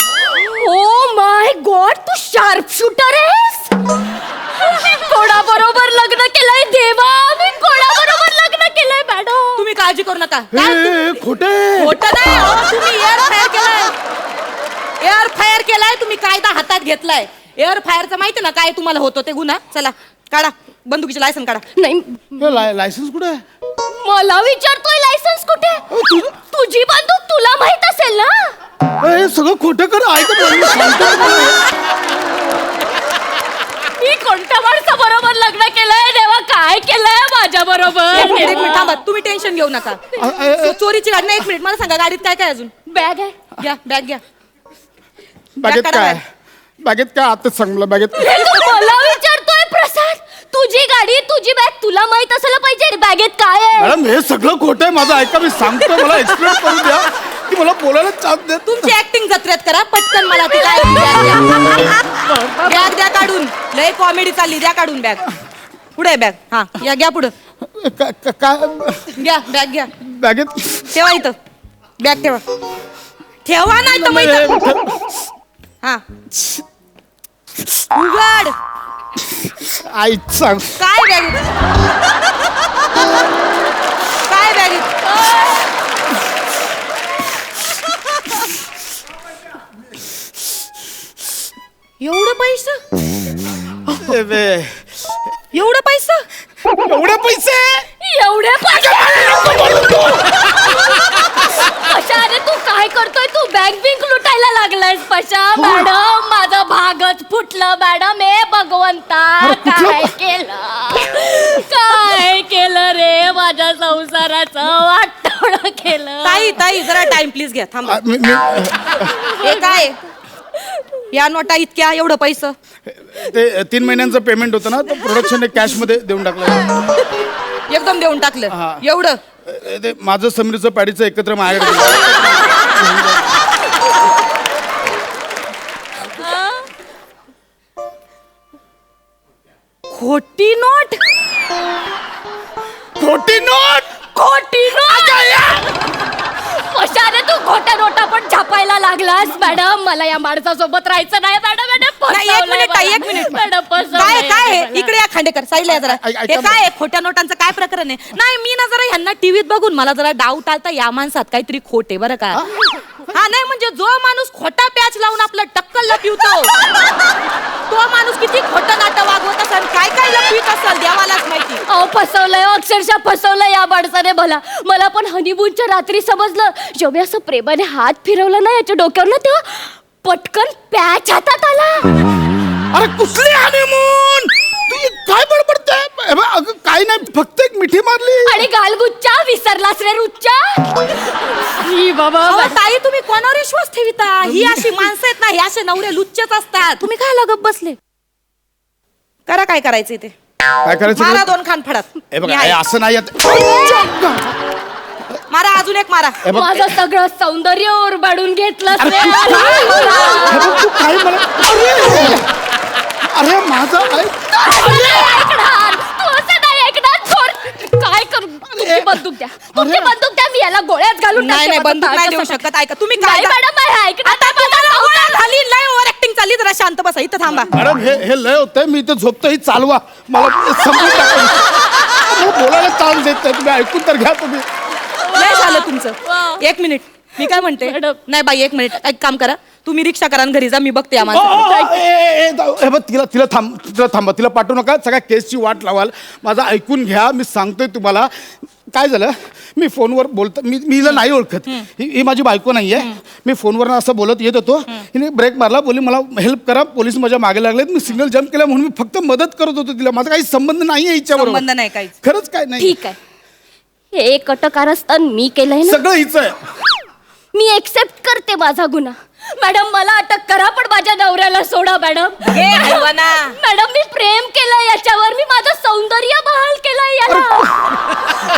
ओ माय गॉड तू शार्प शूटर आहेस. कोणाबरोबर लग्न केलंय देवा मी कोणाबरोबर लग्न केलंय मॅडम. तुम्ही काळजी करू नका खोटे खोटं नाही अहो, तुम्ही एअर फायर केलाय एअर फायर केलाय तुम्ही कायदा हातात घेतलाय एअर फायरचं माहिती ना काय तुम्हाला होतो ते गुन्हा चला काढा बंदुकीचे लायसन काढा नाही लायसन्स कुठे आहे? मला विचारतोय लायसन्स कुठे? तुझी बंदूक तुला माहित असेल ना. हे सगळं खोटं कर ऐक मी सांगतो. मी कोणत्या माणसा बरोबर लग्न केलंय देवा काय केलंय माझ्या बरोबर? एक मिनिट थांबा तुम्ही टेन्शन घेऊ नका चोरीची गाडी नाही एक मिनिट मला सांगा गाडीत काय काय अजून बॅग आहे. घ्या बॅग घ्या बागेत काढा काय बाहेर. बागेत काय आताच सांग मला बागेत हे तू मला विचारतोय प्रसाद तुझी गाडी तुझी बॅग तुला माहित असायला पाहिजे बॅगेत काय आहे. मॅडम हे सगळं खोटं आहे माझं ऐका मी सांगतो मला एक्सप्लेन करू द्या की मला बोलायला चान्स देत तुमची ऍक्टिंग जत्रेत करा पटकन मला ती काय बॅग द्या काढून लय कॉमेडी चालली द्या काढून बॅग पुढे बॅग हा या घ्या पुढं काय घ्या बॅग घ्या बागेत ठेवा इथं बॅग ठेवा ठेवा नाही तर मग इथं. हा उघड आई सांग काय बॅग काय बॅग एवढं पैसे एवढं पैसे एवढे पैसे एवढे पशा अरे तू काय करतोय तू बँक बिंक लुटायला लागलायस पशा मॅडम माझं भागच फुटलं मॅडम हे भगवंता काय केलं रे माझ्या संसाराचं वाटोळं केलं. ताई जरा टाइम प्लीज घ्या थांबा हे काय या नोटा इतक्या एवढं पैसे ते 3 महिन्यांचं पेमेंट होतं ना तर प्रोडक्शनने कॅश मध्ये देऊन टाकलं एकदम देऊन टाकलं हा. एवढं ते माझं समीरचं पॅडीचं एकत्र माझ्याकडे दिलं. खोटी नोट खोटी नोट खोटी नोट अरे तू खोट्या नोटा पण छापायला लागलास मॅडम मला या माणसासोबत राहायचं नाही मॅडम नाही, एक मिनिट ताई, एक मिनिट मॅडम काय काय आहे? इकडे या खांडेकर साईला या जरा ऐका हे काय आहे? खोट्या नोटांचं काय प्रकरण आहे नाही मी ना जरा ह्यांना टीव्हीत बघून मला जरा डाऊट आलता या माणसात काहीतरी खोट आहे बरं का हा नाही म्हणजे जो माणूस खोटा पॅच लावून आपलं टक्कल लपवितो तो माणूस किती खोटं नाटं वागवत असेल काय काय लपवित असेल देवालाच माहिती अहो फसवलंय अक्षरशः फसवलंय या माणसाने मला पण हनीमूनच्या रात्री समजलं जेव्हा मी असं प्रेमाने हात फिरवला ना याच्या डोक्यावर ना तेव्हा पटकन पॅच हातात आला. अरे कुठली हनीमून तू काय बडबडते अगं काय नाही फक्त एक मिठी मारली आणि गालगुच्चा विसरलास रे रुच्चा ही बाबा अहो, ताई तुम्ही कोणावर विश्वास ठेविता ही अशी माणसं आहेत ना हे असे नवरे लुच्चेच असतात तुम्ही काय लगप बसले करा काय करायचं ते काय करायचं मारा 2 खान फडात हे बघा मी हे आहे. असं नाही येत. मारा अजून एक मारा हे बघ, माझं सगळं सौंदर्य ओरबाडून घेतलं हे बघ, तू काय मला अरे माझा तू असं नाही ऐकणार सोड. काय करू तुमची बंदूक द्या, तुमची बंदूक द्या, मी याला गोळ्याच घालून नाही नाही टाकते. बंदूक नाही देऊ कसं- शकत. ऐका तुम्ही नाही काय मॅडम हे ऐकणार आता तुम्हाला गोळ्या झाली नाही ओव्हर ऍक्टिंग चालली जरा शांत बसा इथं थांबा. मॅडम हे लय होतंय मी इथं झोपतो ही चालवा मला समजून टाका. मला बोलायला चाल देत नाही तुम्ही ऐकून तर घ्या तुम्ही. नाही झालं तुमचं. एक मिनिट मी काय म्हणते नाही बाई एक मिनिट एक काम करा तुम्ही रिक्षा करा आणि घरी जा मी बघते या माणसाला. बघ तिला थांबा तिला पाठवू नका सगळ्या केसची वाट लावाल. माझं ऐकून घ्या मी सांगतोय तुम्हाला काय झालं. मी फोनवर बोलतो मी हिला नाही ओळखत. ही माझी बायको नाहीये. मी फोनवर असं बोलत येत होतो हिने ब्रेक मारला बोलली मला हेल्प करा पोलीस माझ्या मागे लागलेत. मी सिग्नल जम्प केला म्हणून मी फक्त मदत करत होतो तिला. माझा काही संबंध नाही आहे हिच्याबरोबर. संबंध नाही काहीच. खरंच काय नाही. ठीक आहे हे कटकारस्थान मी केलंय ना, सगळं हिचं आहे. मी एक्सेप्ट करते माझा गुन्हा. मॅडम मला अटक करा पण माझ्या नवऱ्याला सोडा मॅडम. मॅडम मी प्रेम केलंय याच्यावर, मी माझं सौंदर्य बहाल केलंय याला.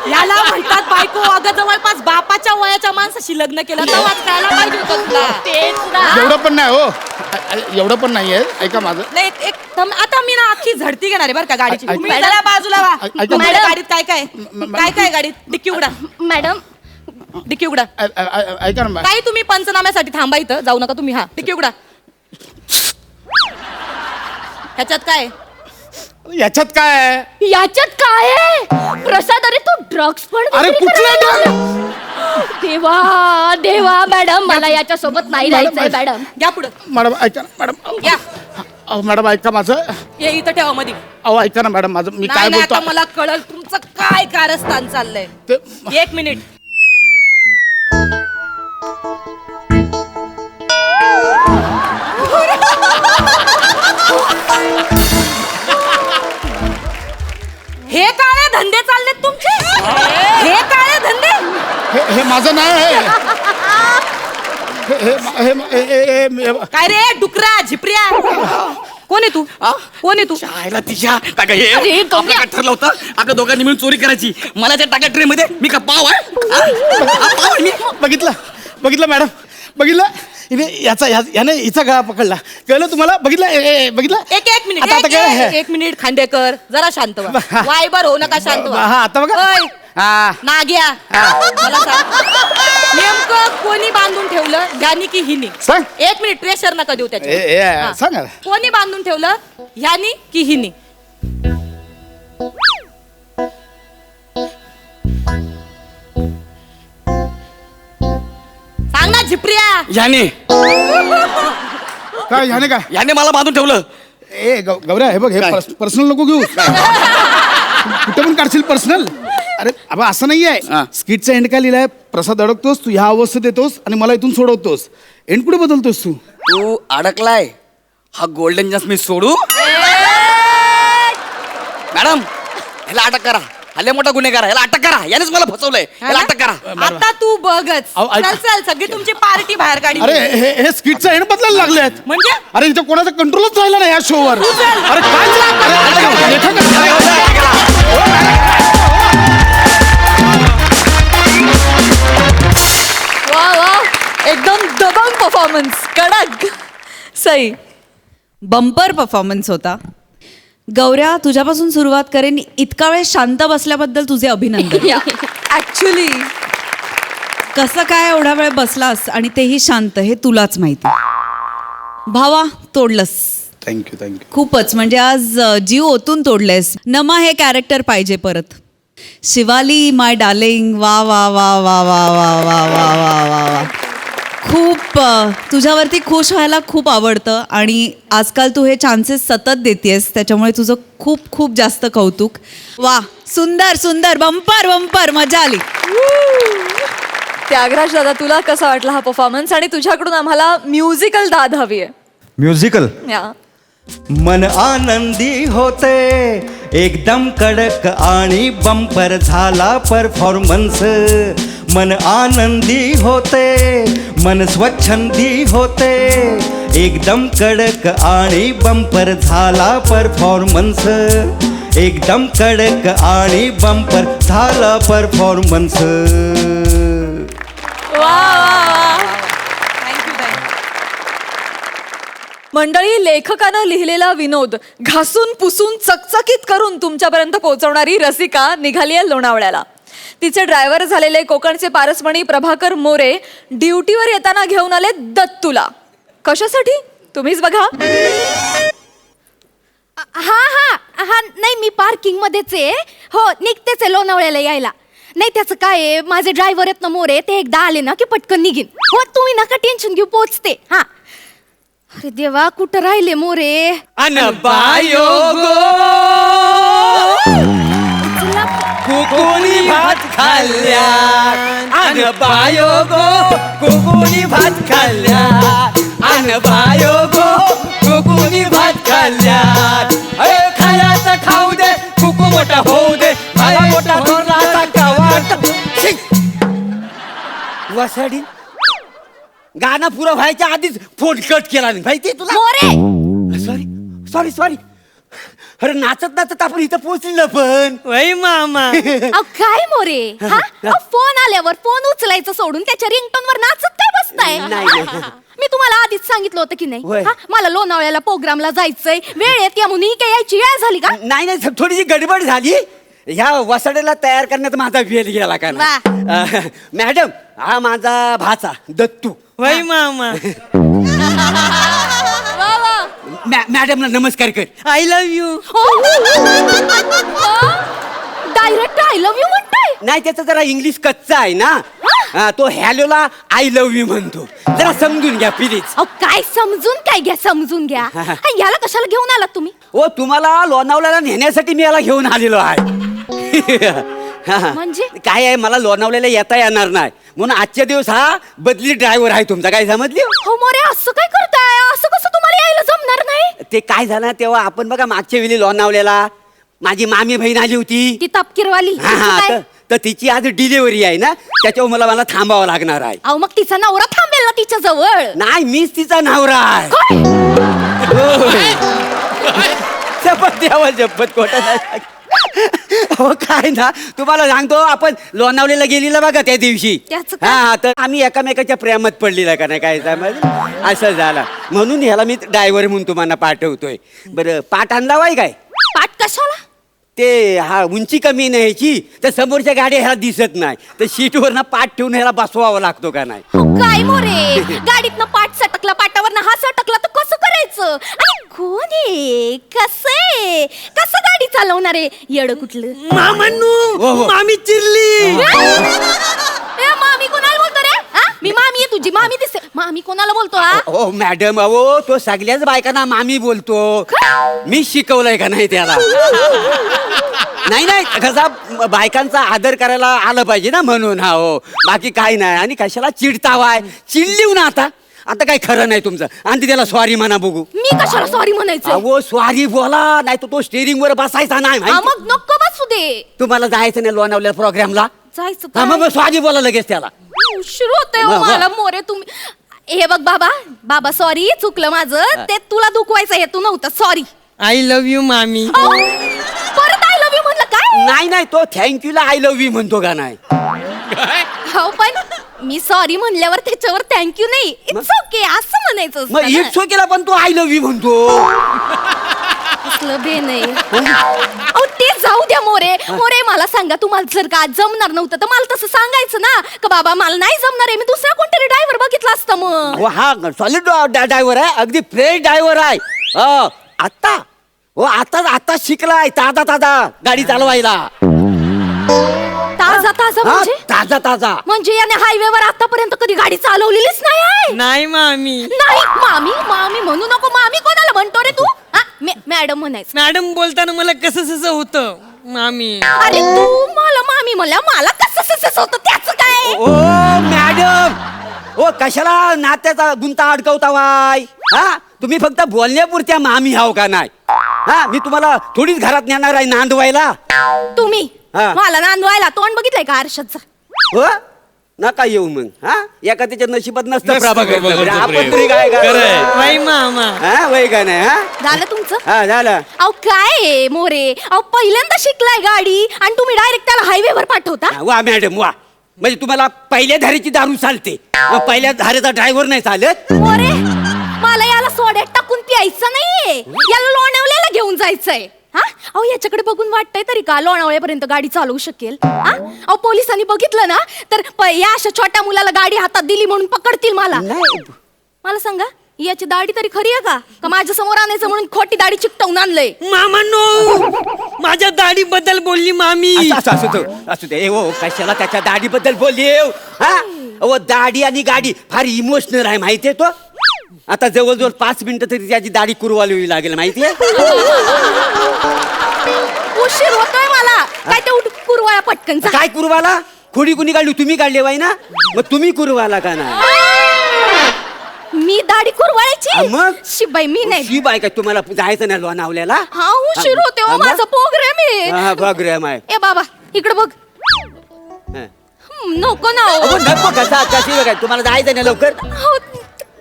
याला म्हणतात बायको. अगं जवळपास बापाच्या वयाच्या माणसाशी लग्न केलं तर वाचायला पाहिजे होतं तुला. तेच ना. एवढं पण नाही हो एवढं पण नाहीये. ऐका माझं नाही आता मी ना अख्खी झडती घेणार आहे बरं का गाडीची. ऐक- तुम्ही जरा बाजूला वा. ऐका- तुम्हाला मॅडम. गाडीत काय काय गाडीत डिक्की उघडा मॅडम डिक्की उघडा. ऐका ना काही तुम्ही पंचनाम्यासाठी थांबा इथं जाऊ नका तुम्ही. हा डिक्की उघडा. ह्याच्यात काय याच्यात काय आहे. याच्यात काय आहे प्रसाद? अरे तू ड्रग्स पण अरे विक्री कुठले करायला लागला. देवा देवा मॅडम मला याच्या सोबत नाही राहायचंय मॅडम. घ्या पुढं मॅडम ऐका ना मॅडम. घ्या अहो मॅडम ऐका माझं. ये इथं ठेवा मध्ये. अहो ऐका ना मॅडम माझं मी काय नाही आता बोलतो मला कळल तुमचं काय कारस्थान चाललंय. ते- एक मिनिट हे काळे धंदे चाललेत तुमचे. हे काळे धंदे हे माझं नाही आहे. काय रे डुकरा झिपऱ्या कोण आहे तू कोण आहे तू. शाळेला तिच्या टाका हे अरे, आपलं गंग्या. काय ठरलं होतं आपल्या दोघांनी मिळून चोरी करायची. मला त्या टाका ट्रे मध्ये मी का पाव आहे हा, पाव आहे मी. बघितलं मॅडम बघितलं याने हिचा गळा पकडला. कळलं तुम्हाला. बघितलं एक मिनिट आता काय एक मिनिट खांडेकर जरा शांत व्हा. वायबर होऊ नका शांत व्हा. हा आता बघा. ओय, नाग्या मला सांग नेमकं कोणी बांधून ठेवलं ह्यानी की हिनी. सांग. एक मिनिट प्रेशर नका देऊ त्याच्या. सांग ना. कोणी बांधून ठेवलं ह्यानी की हिनी. सांग ना झिपऱ्या. याने काय ह्याने काय याने मला बांधून ठेवलं. गौऱ्या हे बघ हे पर्सनल नको घेऊ. कुठे पण काढशील पर्सनल. अरे अब असं नाही आहे. हा. स्किटचा एंड काय लिहिलाय प्रसाद अडकतोस तू ह्या अवस्थेत येतोस आणि मला इथून सोडवतोस. एंड कुठे बदलतोस तू. तू अडकलाय हा गोल्डन चान्स मी सोडू. मॅडम ह्याला अटक करा. हल्ले मोठा गुन्हेगार आहे. ह्याला अटक करा. यानेच मला फसवलंय. ह्याला अटक करा. आता तू बघच. अहो, ऐक- चल चल सगळी तुमची पार्टी बाहेर काढी. अरे हे स्किटचा एंड बदलायला लागले आहेत. म्हणजे अरे इथं कोणाचा कंट्रोलच राहिला नाही या शोवर. अरे काय वा वा एकदम दबंग परफॉर्मन्स कडक सई. बंपर परफॉर्मन्स होता. गौऱ्या तुझ्यापासून सुरुवात करेन. इतका वेळ शांत बसल्याबद्दल तुझे अभिनंदन. ऍक्च्युली कसं काय एवढा वेळ बसलास आणि तेही शांत हे तुलाच माहिती. भावा तोडलंस थँक्यू खूपच. म्हणजे आज जीव ओतून तोडलेस. नमा हे कॅरेक्टर पाहिजे परत. शिवाली माय डार्लिंग वा वा वा वा वा वा वा वा वा वा वा. खूप तुझ्यावरती खुश व्हायला खूप आवडतं आणि आजकाल तू हे चान्सेस सतत देतेस त्याच्यामुळे तुझं खूप खूप जास्त कौतुक. वा सुंदर सुंदर बंपर बंपर मजा आली. त्यागराज दादा तुला कसा वाटला हा परफॉर्मन्स आणि तुझ्याकडून आम्हाला म्युझिकल दाद हवी आहे. म्युझिकल या मन आनंदी होते एकदम कडक आणि बंपर झाला परफॉर्मन्स. मन आनंदी होते मन स्वच्छंदी होते एकदम कडक आणि बंपर झाला परफॉर्मन्स. एकदम कडक आणि बंपर झाला परफॉर्मन्स. मंडळी, लेखकानं लिहिलेला विनोद घासून पुसून चकचकीत करून तुमच्यापर्यंत पोहोचवणारी रसिका निघाली आहे लोणावळ्याला. तिचे ड्रायव्हर झालेले कोकणचे पारसमणी प्रभाकर मोरे ड्युटीवर येताना घेऊन आले दत्तूला. कशासाठी तुम्हीच बघा. हा हा हा नाही, मी पार्किंग मध्येच आहे. हो, निघतेच आहे लोणावळ्याला यायला. नाही त्याचं काय आहे, माझे ड्रायव्हर आहेत ना मोरे, ते एकदा आले ना की पटकन निघीन. हो, तुम्ही नका टेन्शन घेऊ, पोचते. हा. अरे देवा, कुठं राहिले मोरे? कुकुनी भात खाल्ल्या अन बायो गो कुकुनी भात खाल्ल्या अन बायो गो कुकुनी भात खाल्ल्या. अरे खायचं खाऊ दे, कुकू मोठा होऊ दे, मला मोठा होणार कावाट. वसाडी गाणं पुरं व्हायच्या आधीच फोन कट केला नाही माहिती तुला. More, sorry sorry sorry. अरे नाचत नाचत आपण इथं पोहोचलो पण. वय मामा. अहो, काय मोरे? हा, अहो, फोन आल्यावर फोन उचलायचं सोडून त्याच्या रिंगटोन वर नाचत काय बसताय? नाही. मी तुम्हाला आधीच सांगितलं होतं की नाही? होय. हा, मला लोणावळ्याला प्रोग्रामला जायचंय, वेळ येते म्हणून ही काय यायची वेळ झाली का? नाही नाही थोडीशी गडबड झाली. ह्या वसाड्याला तयार करण्यात माझा वेळ गेला का वा. मॅडम, हा माझा भाचा दत्तू. वय मामा. वा वा. मॅडमला नमस्कार कर. I love you. Direct I love you म्हणताय? नाही, त्याचा जरा इंग्लिश कच्चा आहे ना. तो हॅलोला आय लव्ह यू म्हणतो. जरा समजून घ्या प्लीज. अहो, काय समजून काय घ्या, समजून घ्या. याला कशाला घेऊन आलात तुम्ही? ओ, तुम्हाला लोणावळ्याला नेण्यासाठी मी याला घेऊन आलेलो आहे. म्हणजे? काय आहे, मला लोणावळ्याला येता येणार नाही म्हणून आजच्या दिवस हा बदली ड्रायव्हर आहे तुमचा. काय समजली? हो मोरे, असं काय करताय? असं कसं तुम्हाला यायला जमणार नाही? ते काय झालं तेव्हा आपण बघा मागच्या वेळी लोणावळ्याला माझी मामी बहीण आली होती. ती तपकीरवाली. हा, तिचं काय? तर तिची आज डिलिव्हरी आहे ना, त्याच्यावर मला थांबावं लागणार आहे. अहो, मग तिचा नवरा थांबेल ना तिच्या जवळ? नाही, मीच तिचा नवरा आहे. शपथ द्यावं, शपथ खोटं नाही. हो काय ना, तुम्हाला सांगतो, आपण लोणावळ्याला गेलेला बघा त्या दिवशी. त्याचं काय? हा, तर आम्ही एकामेकाच्या प्रेमात पडलेला का नाही, काय समज असं झालं. म्हणून ह्याला मी ड्रायव्हर म्हणून तुम्हाला पाठवतोय. बरं, पाठ आणला वाय काय? पाठ कशाला? ते हा उंची कमी नाही ह्याची, तर समोरच्या गाडी ह्याला दिसत नाही, तर सीटवर ना पाठ ठेवून ह्याला बसवावं लागतो का नाही. काय मोरे, गाडीतनं पाठ सटकला, पाटावरनं हा सटकला तर कसं करायचं? आणि कोण आहे, कसं कसं गाडी चालवणार आहे? येड कुठलं? मामी चिरली. मामी कोणाला बोलतो रे? हा, मी मामी आहे तुझी, मामी दिसते. मामी कोणाला बोलतो? हा, हो मॅडम, अहो तो सगळ्याच बायकांना मामी बोलतो. मी शिकवलंय का नाही त्याला? नाही नाही, कसा बायकांचा आदर करायला आलं पाहिजे ना म्हणून. हा हो, बाकी काय नाही. आणि कशाला चिडतावाय? चिडलीव ना आता. आता काय खरं नाही तुमचं. आणि त्याला सॉरी म्हणा बघू. मी कशाला सॉरी म्हणायचं? अहो सॉरी बोला, नाही तर तो स्टेरिंग वर बसायचा नाही हा, माहिती? मग नको बसू दे. तुम्हाला जायचं नाही लोणावल्या प्रोग्रामला? जायचं हा, काय? मग सॉरी बोला लगेच त्याला. उशीर होतोय हो वा, वा. मला मोरे. तुम्ही हे बघ बाबा, बाबा सॉरी, चुकलं माझं. ते तुला दुखवायचं हेतू नव्हतं. सॉरी. आय लव्ह यू मामी. परत आय लव्ह यू म्हणलं काय? नाही नाही, तो थँक्यूला आय लव्ह यू म्हणतो का नाही? हो, पण मी सॉरी म्हणल्यावर त्याच्यावर थँक्यू नाही, इट्स ओके असं म्हणायचं असतं मग ना. इट्स ओकेला पण तो आय लव्ह यू म्हणतो. कसलं बे नाही. अहो, ते जाऊ द्या मोरे. मोरे, मला सांगा, तुम्हाला जर का जमणार नव्हतं तर मला तसं सांगायचं ना, का बाबा मला नाही जमणार आहे, मी दुसरा कोणतरी ड्रायव्हर बघितला असतं. मग हो, हा सॉलिड ड्रायव्हर आहे, अगदी फ्रेश ड्रायव्हर आहे. आता हो, आता शिकलाय ताजा गाडी चालवायला. ताजा ताजा हा, म्हणजे? ताजा म्हणजे याने हायवेवर आतापर्यंत कधी गाडी चालवलेलीच नाही आहे? नाही मामी. नाही, मामी मामी म्हणू नको. मामी कोणाला म्हणतो रे तू? हा, मॅडम म्हणायचं. मॅडम बोलताना मला कसं होतं मामी. अरे तू मला मामी म्हणल्या, मला कसं होतं त्याचं काय? ओ मॅडम, ओ कशाला नात्याचा गुंता अडकवता वाय? हा, तुम्ही फक्त बोलण्यापुरत्या मामी हाव का नाही? हा, मी तुम्हाला थोडीच घरात नेणार आहे नांदवायला. तुम्ही हा. मला नांदवायला तोंड बघितलंय का आरशाचं? हो, नका येऊ मग. हा, एका त्याच्या नशिबात नसतं नसतं प्रभाकर. प्रभाकरचं आपण प्रेम. तरी काय खरंय. वय मामा. हा, वय का नाही? हा, झालं तुमचं? हा झालं. अहो काय आहे, मोरे? अहो पहिल्यांदा शिकलाय गाडी आणि तुम्ही डायरेक्ट त्याला हायवेवर पाठवता? हा, वा मॅडम वा. म्हणजे तुम्हाला पहिल्या धारेची दारू चालते, पहिल्या धारेचा ड्रायव्हर नाही चालत? मोरे, मला याला सोड्यात टाकून प्यायचं नाहीये, याला लोणावळ्याला घेऊन जायचंय. हा अहो याच्याकडे बघून वाटतंय तरी का लोणावळ्यापर्यंत गाडी चालवू शकेल? हा अहो पोलिसांनी बघितलं ना तर या अशा छोट्या मुलाला गाडी हातात दिली म्हणून पकडतील मला. मला सांगा याची दाढी तरी खरी आहे का माझ्या समोर आणायचं म्हणून खोटी दाढी चिकटवून आणलंय? मामांनो, माझ्या दाढी बद्दल बोलली मामी. असू दे हो, कशाला त्याच्या दाढी बद्दल बोलली हा दाढी आणि गाडी फार इमोशनल आहे माहितीये तो. आता जवळजवळ 5 मिनिटं तरी त्याची दाढी कुरवाली लागेल माहितीये. उशीर होतोय मला. काय ते कुरवाळा पटकन जा. काय कुरवाला? खोडी कुणी काढली? तुम्ही काढली बाई ना, मग तुम्ही कुरवाला का ना? मी दाढी कुरवाळ्याची? मग शिबाई मी नाही. शिबाई काय तुम्हाला जायचं नाही लोणावळ्याला? हा उशीर होते हो, माझा प्रोग्राम आहे. प्रोग्राम आहे. ए बाबा इकडे बघ. नको ना हो. नको कशी काय तुम्हाला जायचं नाही लवकर? हो,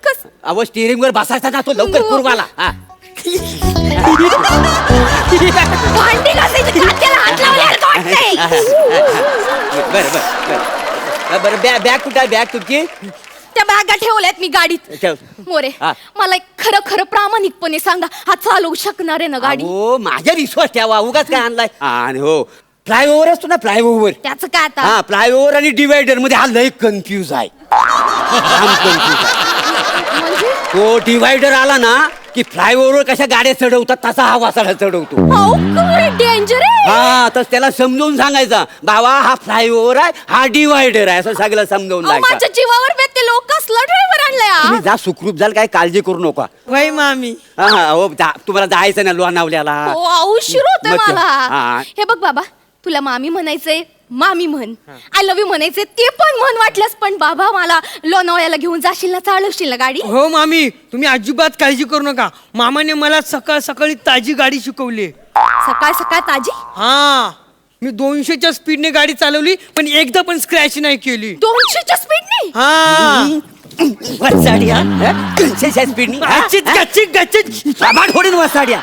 कस अहो स्टिअरिंग वर बसायचा ना तो लवकर कुरवाला. भांडी घासायची कात्याला हात लावल्याला वाटतंय. बरं बॅग कुठे आहे? बॅग तुमची? त्या बॅगा ठेवल्यात मी गाडीत. ठेव. मोरे मला एक खरं खरं प्रामाणिकपणे सांगा, हा चालवू शकणार आहे ना गाडी? हो माझ्या विश्वास ठेवा, उगाच काय आणलाय. आणि हो फ्लायओव्हर असतो ना, फ्लायओव्हर. त्याचं काय आता? हा फ्लायओव्हर आणि डिवायडर मध्ये हा लय कन्फ्यूज आहे. तो डिवायडर आला ना की फ्लायओव्हर कशा गाड्या चढवतात तसा हा वासाला चढवतो. डेंजर आहे. हा तर त्याला समजावून सांगायचा, बाबा हा फ्लायओव्हर आहे, हा डिवायडर आहे, असं सगळं समजावून माझ्या सांगायचं. जीवावर बेते लोक कसला ड्रायव्हर आणलाय तुम्ही जा सुखरूप झाल, काय काळजी करू नका. वय मामी. हा हो तुम्हाला जायचं ना लोणावळ्याला. हो उशीर होतोय मग ते- मला. हा. हे बघ बाबा, तुला मामी म्हणायचंय मामी म्हण, आय लव्ह यू म्हणायचे ते पण म्हण वाटल्यास, पण बाबा मला लोणावळ्याला घेऊन जाशील ना, चालवशील ना गाडी? हो मामी, तुम्ही अजिबात काळजी करू नका. मामाने मला सकाळ सकाळी ताजी गाडी शिकवली. सकाळ सकाळ ताजी? हा मी 200च्या स्पीडने गाडी चालवली, पण एकदा पण स्क्रॅच नाही केली. 200च्या स्पीडने? हा वसाड्या स्पीडनी वसाड्या.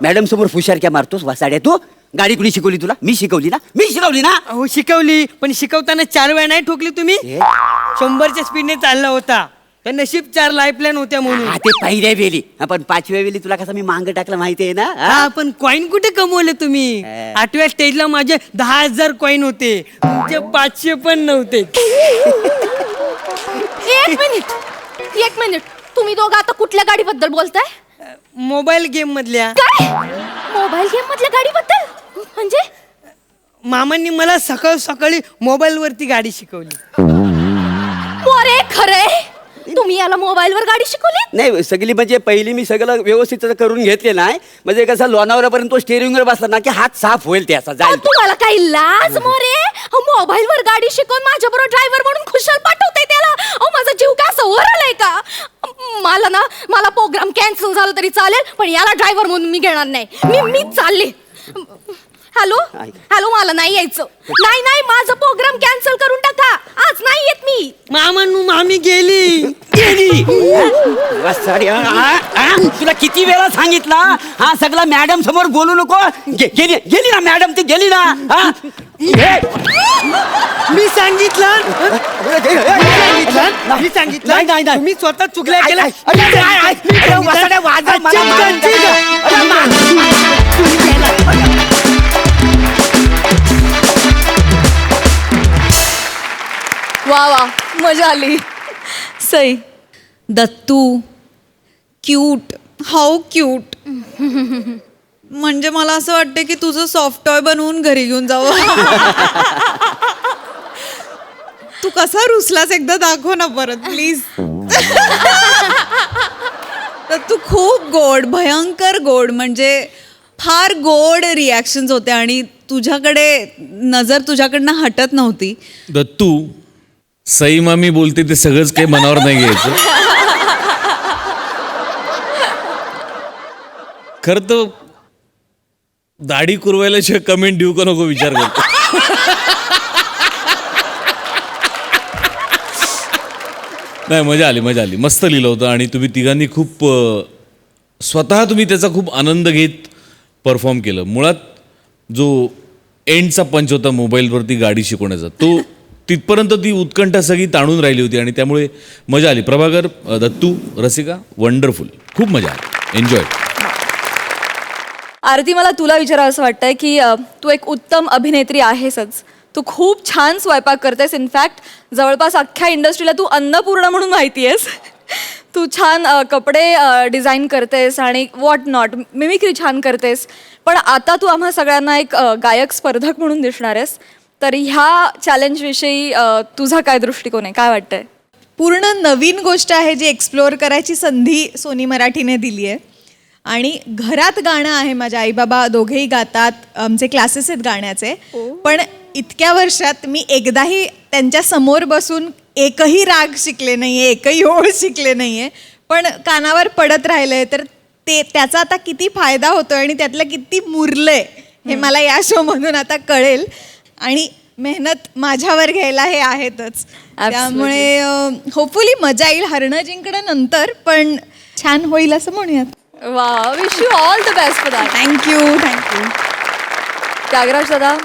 मॅडम समोर फुशारक्या मारतोस वसाड्या तू? गाडी कुणी शिकवली तुला? मी शिकवली ना, मी शिकवली ना. हो शिकवली, पण शिकवताना 4 वेळा नाही ठोकली तुम्ही. 100च्या स्पीडने चालला होता, तर नशीब 4 लाईफलाईन होत्या म्हणून. ते पहिल्या वेळी, पण 5व्या वेळी तुला कसं मी मांग टाकलं माहितीये ना. हा पण कॉईन कुठे कमवले तुम्ही? 8व्या स्टेजला माझे 10,000 कॉईन होते, तुमचे 500 पण नव्हते. एक मिनिट तुम्ही दोघं आता कुठल्या गाडीबद्दल बोलताय? मोबाईल गेम मधल्या. काय मोबाईल गेम मधल्या गाडीबद्दल? म्हणजे मामांनी मला सकाळ सकाळी मोबाईल वरती गाडी शिकवली. अरे खरे तुम्ही याला मोबाईल वर गाडी शिकवली? नाही सगळी म्हणजे पहिली मी सगळं व्यवस्थित करून घेतले नाही, म्हणजे कसं लोणावळ्यापर्यंत तो स्टेअरिंग वर बसला ना की हात साफ होईल त्याचा जाईल. तुम्हाला काही लाज मोरे? मोबाईल वर गाडी शिकवून माझ्या बरोबर ड्रायव्हर म्हणून खुशाल पाठवताय त्याला? माझा जीव का असं वरलाय का? मला प्रोग्राम कॅन्सल झाला तरी चालेल, पण याला ड्रायव्हर म्हणून मी घेणार नाही. मी चालले. हॅलो मला नाही यायचं. नाही माझा प्रोग्राम कॅन्सल करून टाका, आज नाही येत मी. मामी गेली. तुला किती वेळा सांगितला हा सगळा मॅडम समोर बोलू नको. गेली ना मॅडम, ती गेली ना. मी सांगितलं नाही तुम्ही स्वतः चुकल्या केल्या. वा वा मजा आली. Sai. Dattu cute, how cute. म्हणजे मला असं वाटतं की तुझं सॉफ्ट टॉय बनवून घरी घेऊन जावं. तू कसा रुसलास एकदा दाखव ना परत प्लीज. तर तू खूप गोड, भयंकर गोड, म्हणजे फार गोड रिॲक्शन्स होते आणि तुझ्याकडे नजर तुझ्याकडनं हटत नव्हती. दत्तू, सई मामी बोलते ते सगळंच काही मनावर नाही घ्यायचं. खरं तर दाढी कुरवायला शिवाय कमेंट देऊ का नको विचार करतो. नाही मजा आली. मस्त लिहिलं होतं आणि तुम्ही तिघांनी खूप स्वतः तुम्ही त्याचा खूप आनंद घेत परफॉर्म केलं. मुळात जो एंडचा पंच होता मोबाईलवरती गाडी शिकवण्याचा, तो तिथपर्यंत ती उत्कंठा सगळी ताणून राहिली होती आणि त्यामुळे मजा आली. प्रभाकर, दत्तू, रसिका, वंडरफुल, खूप मजा आली, एन्जॉय. आरती, मला तुला विचारावं असं वाटतंय की तू एक उत्तम अभिनेत्री आहेसच. तू खूप छान स्वयंपाक करतेस. इनफॅक्ट जवळपास अख्ख्या इंडस्ट्रीला तू अन्नपूर्णा म्हणून माहिती आहेस. तू छान कपडे डिझाईन करतेस आणि व्हॉट नॉट, मिमिक्री छान करतेस. पण आता तू आम्हा सगळ्यांना एक गायक स्पर्धक म्हणून दिसणार आहेस. तर ह्या चॅलेंजविषयी तुझा काय दृष्टिकोन आहे, काय वाटतंय? पूर्ण नवीन गोष्ट आहे जी एक्सप्लोअर करायची संधी सोनी मराठीने दिली आहे. आणि घरात गाणं आहे, माझे आईबाबा दोघेही गातात, आमचे क्लासेस आहेत गाण्याचे. पण इतक्या वर्षात मी एकदाही त्यांच्या समोर बसून एकही राग शिकले नाही आहे, एकही ओळ शिकले नाही आहे, पण कानावर पडत राहिलं आहे. तर त्याचा आता किती फायदा होतो आणि त्यातलं किती मुरलं आहे हे मला या शोमधून आता कळेल. आणि मेहनत माझ्यावर घ्यायला हे आहेतच. त्यामुळे होपफुली मजा येईल. हरणं जिंकणं नंतर, पण छान होईल असं म्हणूयात. वा, wish you all the best for that. Thank you. Tyagaraj दादा,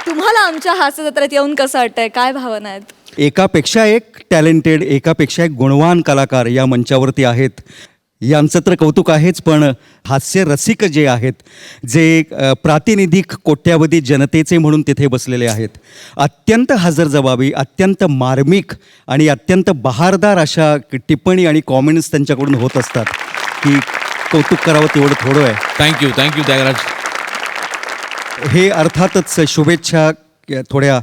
तुम्हाला आमच्या हास्य जत्रेत येऊन कसं वाटतंय, काय भावना आहेत? एकापेक्षा एक टॅलेंटेड, एकापेक्षा एक गुणवान कलाकार या मंचावरती आहेत. यांचं तर कौतुक आहेच, पण हास्य रसिक जे आहेत, जे प्रातिनिधिक कोट्यावधी जनतेचे म्हणून तिथे बसलेले आहेत, अत्यंत हजरजबाबी, अत्यंत मार्मिक आणि अत्यंत बहारदार अशा टिप्पणी आणि कॉमेंट्स त्यांच्याकडून होत असतात की कौतुक करावं तेवढं थोडं आहे. थँक्यू त्यागराज. हे अर्थातच शुभेच्छा थोड्या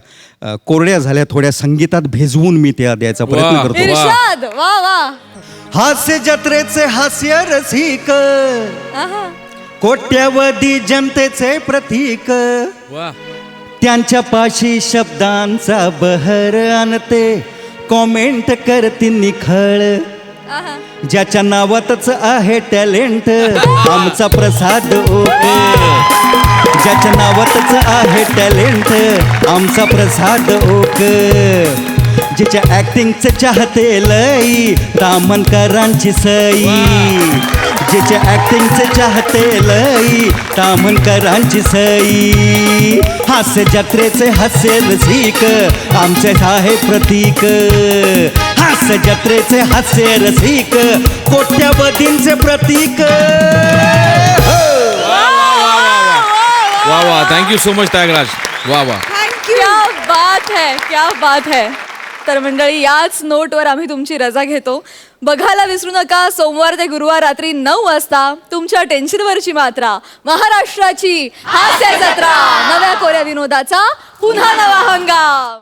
कोरड्या झाल्या, थोड्या संगीतात भेजवून मी त्या द्यायचा प्रयत्न करतो. इर्शाद, वा वा. हास्य जत्रेचे हास्य रसिक, कोट्यावधी जनतेचे प्रतीक, वा. त्यांच्या पाशी शब्दांचा बहर आणते, कॉमेंट करते निखळ. ज्याच्या नावातच आहे टॅलेंट, आमचा प्रसाद ओक. ज्याच्या नावातच आहे टॅलेंट, आमचा प्रसाद ओक. ज्याच्या ॲक्टिंगचे चाहते लई, तामणकरांची सई. ज्याच्या ॲक्टिंगचे चाहते लई, तामणकरांची सई. हास्य जत्रेचे हास्य रसिक, आमचे आहे प्रतीक. हास्य जत्रेचे हास्य रसिक, कोट्यावधींचे प्रतीक. वा वा, थँक्यू सो मच त्यागराज. वा वा, क्या बात है, क्या बात है. तर मंडळी, याच नोटवर आम्ही तुमची रजा घेतो. बघायला विसरू नका, सोमवार ते गुरुवार रात्री 9 वाजता तुमच्या टेन्शनवरची मात्रा, महाराष्ट्राची हास्य जत्रा, नव्या कोऱ्या विनोदाचा पुन्हा नवा हंगाम.